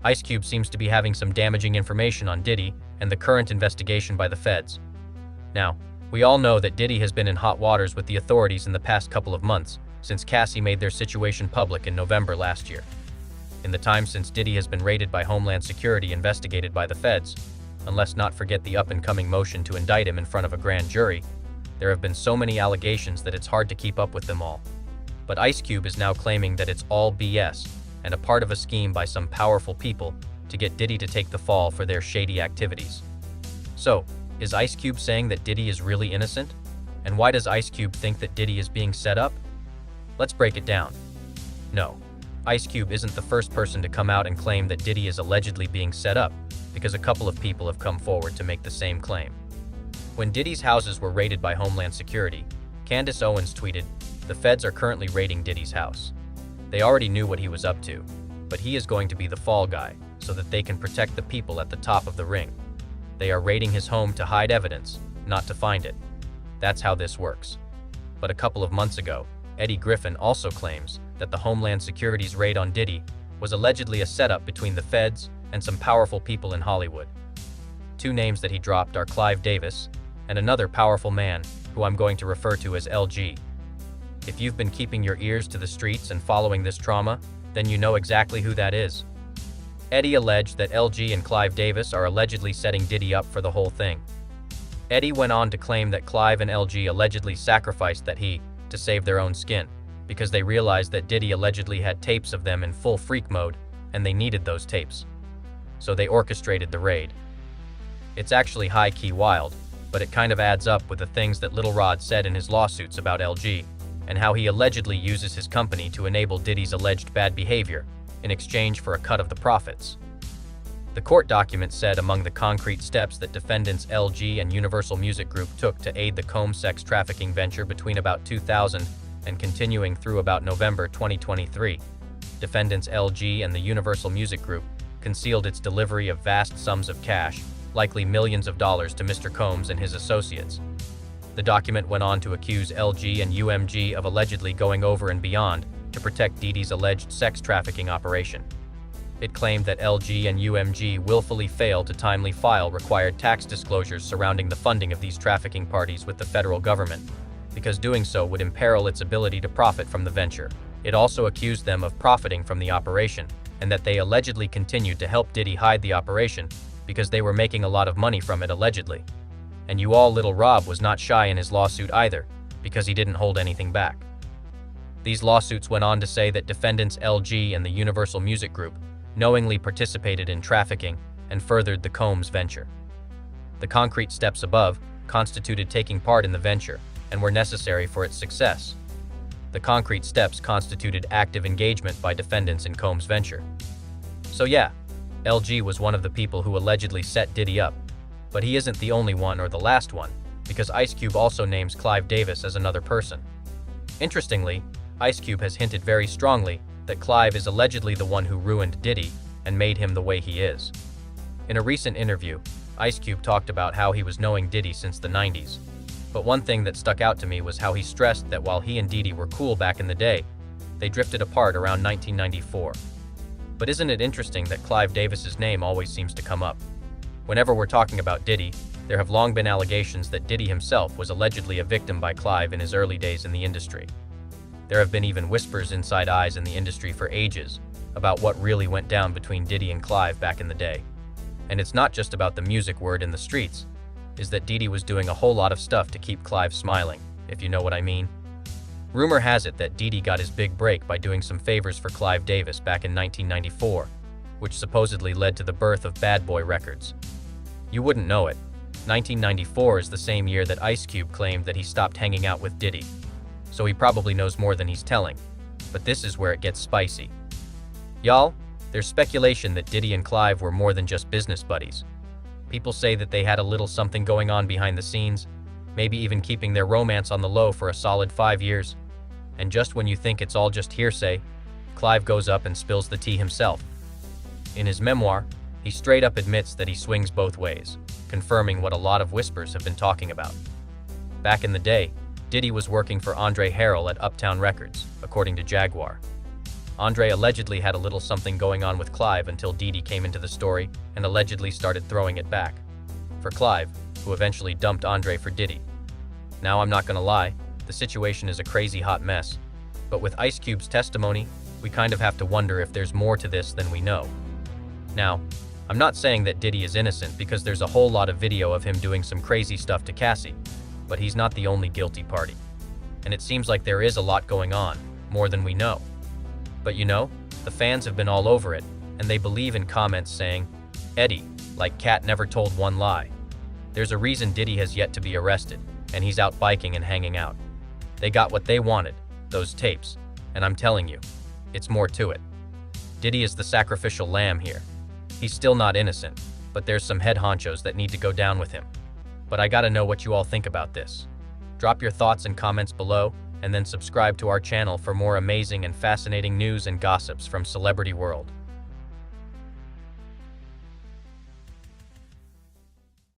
Ice Cube seems to be having some damaging information on Diddy and the current investigation by the feds. Now, we all know that Diddy has been in hot waters with the authorities in the past couple of months, since Cassie made their situation public in November last year. In the time since Diddy has been raided by Homeland Security, investigated by the feds, and let's not forget the up-and-coming motion to indict him in front of a grand jury, there have been so many allegations that it's hard to keep up with them all. But Ice Cube is now claiming that it's all BS and a part of a scheme by some powerful people to get Diddy to take the fall for their shady activities. So, is Ice Cube saying that Diddy is really innocent? And why does Ice Cube think that Diddy is being set up? Let's break it down. No, Ice Cube isn't the first person to come out and claim that Diddy is allegedly being set up, because a couple of people have come forward to make the same claim. When Diddy's houses were raided by Homeland Security, Candace Owens tweeted, "The feds are currently raiding Diddy's house. They already knew what he was up to, but he is going to be the fall guy so that they can protect the people at the top of the ring. They are raiding his home to hide evidence, not to find it. That's how this works." But a couple of months ago, Eddie Griffin also claims that the Homeland Security's raid on Diddy was allegedly a setup between the feds and some powerful people in Hollywood. Two names that he dropped are Clive Davis and another powerful man who I'm going to refer to as LG. If you've been keeping your ears to the streets and following this trauma, then you know exactly who that is. Eddie alleged that LG and Clive Davis are allegedly setting Diddy up for the whole thing. Eddie went on to claim that Clive and LG allegedly sacrificed that he to save their own skin, because they realized that Diddy allegedly had tapes of them in full freak mode, and they needed those tapes. So they orchestrated the raid. It's actually high-key wild, but it kind of adds up with the things that Lil Rod said in his lawsuits about LG, and how he allegedly uses his company to enable Diddy's alleged bad behavior in exchange for a cut of the profits. The court document said among the concrete steps that defendants LG and Universal Music Group took to aid the Combs sex trafficking venture between about 2000 and continuing through about November 2023, defendants LG and the Universal Music Group concealed its delivery of vast sums of cash, likely millions of dollars, to Mr. Combs and his associates. The document went on to accuse LG and UMG of allegedly going over and beyond to protect Diddy's alleged sex trafficking operation. It claimed that LG and UMG willfully failed to timely file required tax disclosures surrounding the funding of these trafficking parties with the federal government, because doing so would imperil its ability to profit from the venture. It also accused them of profiting from the operation, and that they allegedly continued to help Diddy hide the operation because they were making a lot of money from it allegedly. And Lil Rob was not shy in his lawsuit either, because he didn't hold anything back. These lawsuits went on to say that defendants LG and the Universal Music Group knowingly participated in trafficking and furthered the Combs venture. The concrete steps above constituted taking part in the venture and were necessary for its success. The concrete steps constituted active engagement by defendants in Combs' venture. So yeah, LG was one of the people who allegedly set Diddy up, but he isn't the only one or the last one, because Ice Cube also names Clive Davis as another person. Interestingly, Ice Cube has hinted very strongly that Clive is allegedly the one who ruined Diddy and made him the way he is. In a recent interview, Ice Cube talked about how he was knowing Diddy since the 90s. But one thing that stuck out to me was how he stressed that while he and Diddy were cool back in the day, they drifted apart around 1994. But isn't it interesting that Clive Davis's name always seems to come up? Whenever we're talking about Diddy, there have long been allegations that Diddy himself was allegedly a victim by Clive in his early days in the industry. There have been even whispers inside eyes in the industry for ages about what really went down between Diddy and Clive back in the day. And it's not just about the music word in the streets, is that Diddy was doing a whole lot of stuff to keep Clive smiling, if you know what I mean. Rumor has it that Diddy got his big break by doing some favors for Clive Davis back in 1994, which supposedly led to the birth of Bad Boy Records. You wouldn't know it. 1994 is the same year that Ice Cube claimed that he stopped hanging out with Diddy. So he probably knows more than he's telling. But this is where it gets spicy. Y'all, there's speculation that Diddy and Clive were more than just business buddies. People say that they had a little something going on behind the scenes, maybe even keeping their romance on the low for a solid 5 years. And just when you think it's all just hearsay, Clive goes up and spills the tea himself. In his memoir, he straight up admits that he swings both ways, confirming what a lot of whispers have been talking about. Back in the day, Diddy was working for Andre Harrell at Uptown Records, according to Jaguar. Andre allegedly had a little something going on with Clive until Diddy came into the story and allegedly started throwing it back for Clive, who eventually dumped Andre for Diddy. Now, I'm not gonna lie, the situation is a crazy hot mess, but with Ice Cube's testimony, we kind of have to wonder if there's more to this than we know. Now, I'm not saying that Diddy is innocent because there's a whole lot of video of him doing some crazy stuff to Cassie, but he's not the only guilty party. And it seems like there is a lot going on, more than we know. But you know, the fans have been all over it, and they believe in comments saying, Eddie, like Cat never told one lie. There's a reason Diddy has yet to be arrested, and he's out biking and hanging out. They got what they wanted, those tapes, and I'm telling you, it's more to it. Diddy is the sacrificial lamb here. He's still not innocent, but there's some head honchos that need to go down with him. But I gotta know what you all think about this. Drop your thoughts and comments below, and then subscribe to our channel for more amazing and fascinating news and gossips from Celebrity World.